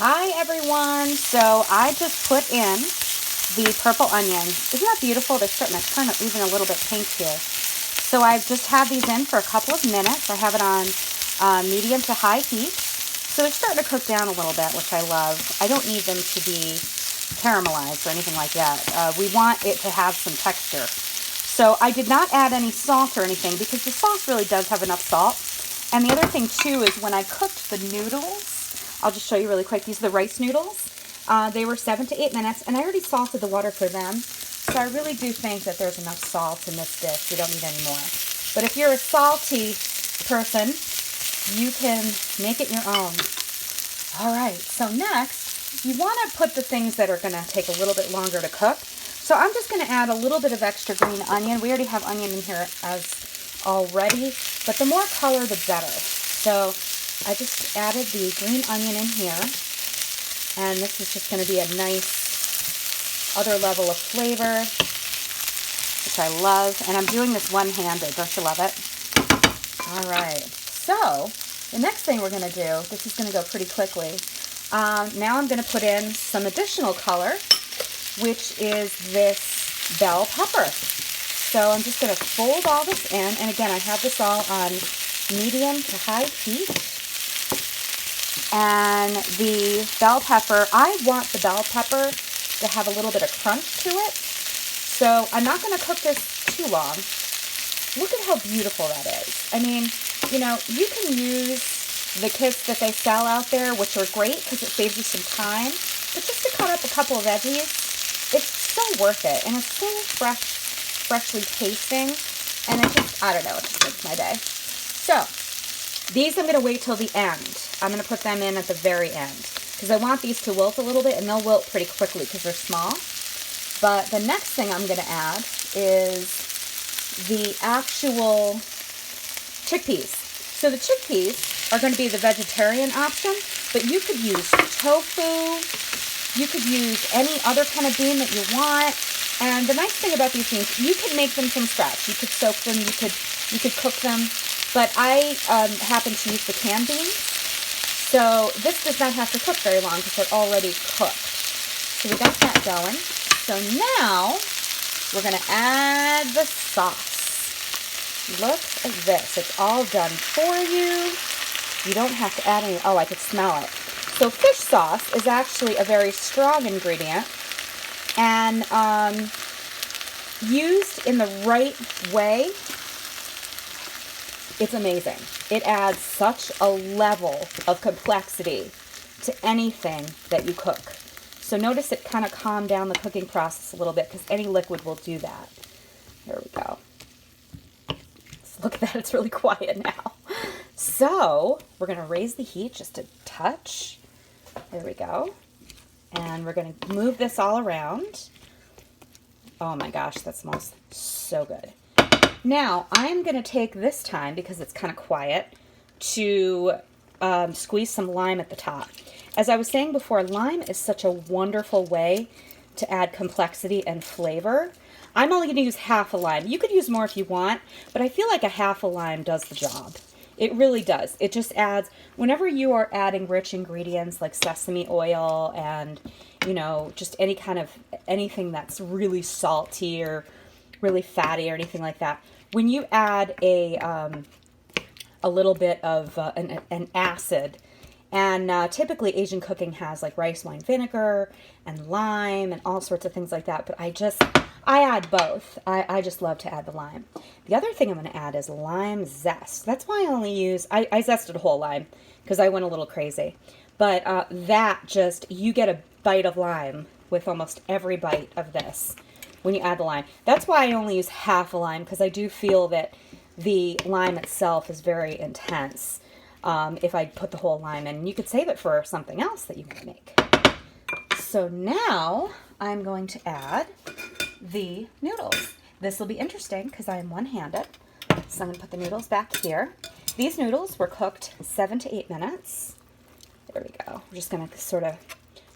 Hi everyone! So I just put in the purple onions. Isn't that beautiful? They're starting to turn even a little bit pink here. So I've just had these in for a couple of minutes. I have it on medium to high heat. So they're starting to cook down a little bit, which I love. I don't need them to be caramelized or anything like that. We want it to have some texture. So I did not add any salt or anything because the sauce really does have enough salt. And the other thing too is when I cooked the noodles, I'll just show you really quick. These are the rice noodles. They were 7 to 8 minutes, and I already salted the water for them. So I really do think that there's enough salt in this dish. We don't need any more. But if you're a salty person, you can make it your own. All right, so next, you want to put the things that are going to take a little bit longer to cook. So I'm just going to add a little bit of extra green onion. We already have onion in here as already, but the more color, the better. So I just added the green onion in here, and this is just going to be a nice other level of flavor, which I love. And I'm doing this one-handed. Don't you love it? All right. So the next thing we're going to do, this is going to go pretty quickly. Now I'm going to put in some additional color, which is this bell pepper. So I'm just going to fold all this in, and again, I have this all on medium to high heat. And the bell pepper, I want the bell pepper to have a little bit of crunch to it. So I'm not going to cook this too long. Look at how beautiful that is. I mean, you know, you can use the kits that they sell out there, which are great because it saves you some time. But just to cut up a couple of veggies, it's so worth it. And it's so freshly tasting. And it just, I don't know, it just makes my day. So these I'm going to wait till the end. I'm going to put them in at the very end because I want these to wilt a little bit, and they'll wilt pretty quickly because they're small. But the next thing I'm going to add is the actual chickpeas. So the chickpeas are going to be the vegetarian option, but you could use tofu. You could use any other kind of bean that you want. And the nice thing about these beans, you could make them from scratch. You could soak them. You could cook them. But I happen to use the canned beans, so this does not have to cook very long because they're already cooked. So we got that going. So now we're going to add the sauce. Look at this. It's all done for you. You don't have to add any. Oh, I could smell it. So fish sauce is actually a very strong ingredient, and used in the right way, it's amazing. It adds such a level of complexity to anything that you cook. So notice it kind of calmed down the cooking process a little bit because any liquid will do that. There we go. So look at that, it's really quiet now. So we're going to raise the heat just a touch. There we go. And we're going to move this all around. Oh my gosh, that smells so good. Now, I'm going to take this time, because it's kind of quiet, to squeeze some lime at the top. As I was saying before, lime is such a wonderful way to add complexity and flavor. I'm only going to use half a lime. You could use more if you want, but I feel like a half a lime does the job. It really does. It just adds, whenever you are adding rich ingredients like sesame oil and, you know, just anything that's really salty or really fatty or anything like that, when you add a little bit of an acid, and typically Asian cooking has like rice wine vinegar and lime and all sorts of things like that, but I add both. I just love to add the lime. The other thing I'm going to add is lime zest. That's why I only use, I zested whole lime because I went a little crazy. But you get a bite of lime with almost every bite of this when you add the lime. That's why I only use half a lime, because I do feel that the lime itself is very intense if I put the whole lime in. You could save it for something else that you might make. So now I'm going to add the noodles. This will be interesting because I am one-handed. So I'm going to put the noodles back here. These noodles were cooked 7 to 8 minutes. There we go. We're just going to sort of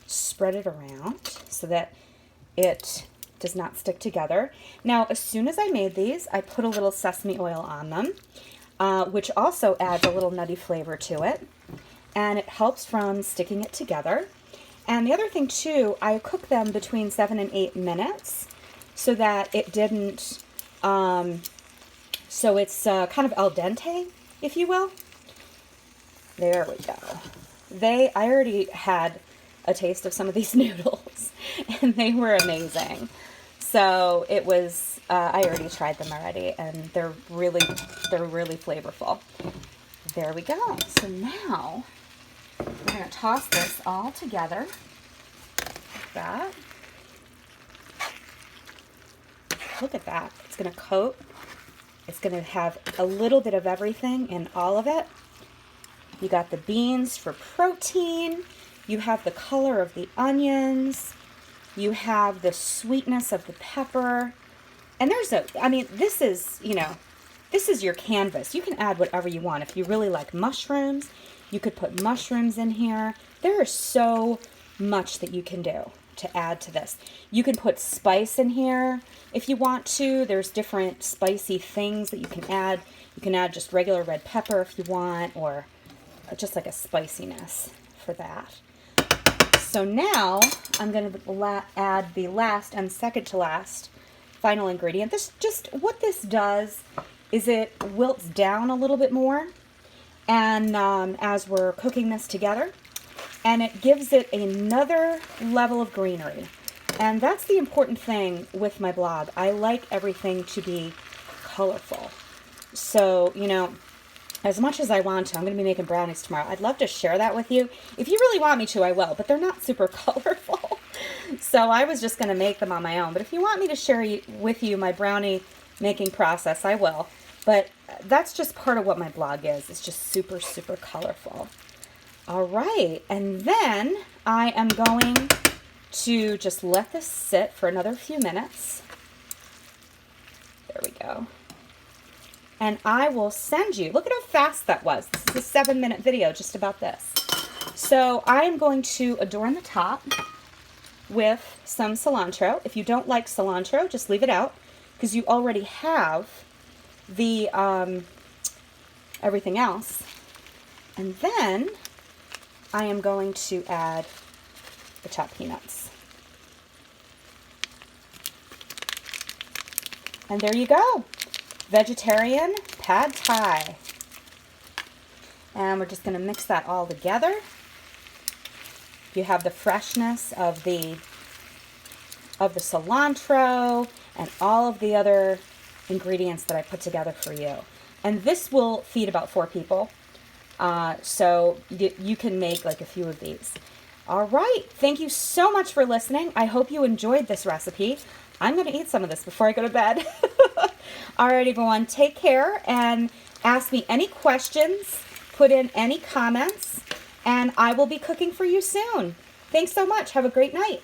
spread it around so that it does not stick together. Now, as soon as I made these, I put a little sesame oil on them, which also adds a little nutty flavor to it. and it helps from sticking it together. And the other thing too, I cook them between 7 and 8 minutes so that it didn't, so it's kind of al dente, if you will. There we go. I already had a taste of some of these noodles and they were amazing. So it was, I already tried them already and they're really flavorful. There we go. So now we're going to toss this all together like that. Look at that. It's going to coat. It's going to have a little bit of everything in all of it. You got the beans for protein. You have the color of the onions. You have the sweetness of the pepper. And there's this is, this is your canvas. You can add whatever you want. If you really like mushrooms, you could put mushrooms in here. There is so much that you can do to add to this. You can put spice in here if you want to. There's different spicy things that you can add. You can add just regular red pepper if you want, or just like a spiciness for that. So now I'm going to add the last and second to last final ingredient. What this does is it wilts down a little bit more, and as we're cooking this together, and it gives it another level of greenery. And that's the important thing with my blog. I like everything to be colorful. So, as much as I want to, I'm going to be making brownies tomorrow. I'd love to share that with you. If you really want me to, I will, but they're not super colorful. So I was just going to make them on my own. But if you want me to share with you my brownie making process, I will. But that's just part of what my blog is. It's just super, super colorful. All right, and then I am going to just let this sit for another few minutes. There we go. And I will send you, look at how fast that was. This is a 7-minute video just about this. So I am going to adorn the top with some cilantro. If you don't like cilantro, just leave it out because you already have the everything else. And then I am going to add the chopped peanuts. And there you go. Vegetarian pad thai. And we're just going to mix that all together. You have the freshness of the cilantro and all of the other ingredients that I put together for you. And this will feed about 4 people. So you can make like a few of these. All right. Thank you so much for listening. I hope you enjoyed this recipe. I'm going to eat some of this before I go to bed. All right, everyone. Take care and ask me any questions. Put in any comments. And I will be cooking for you soon. Thanks so much. Have a great night.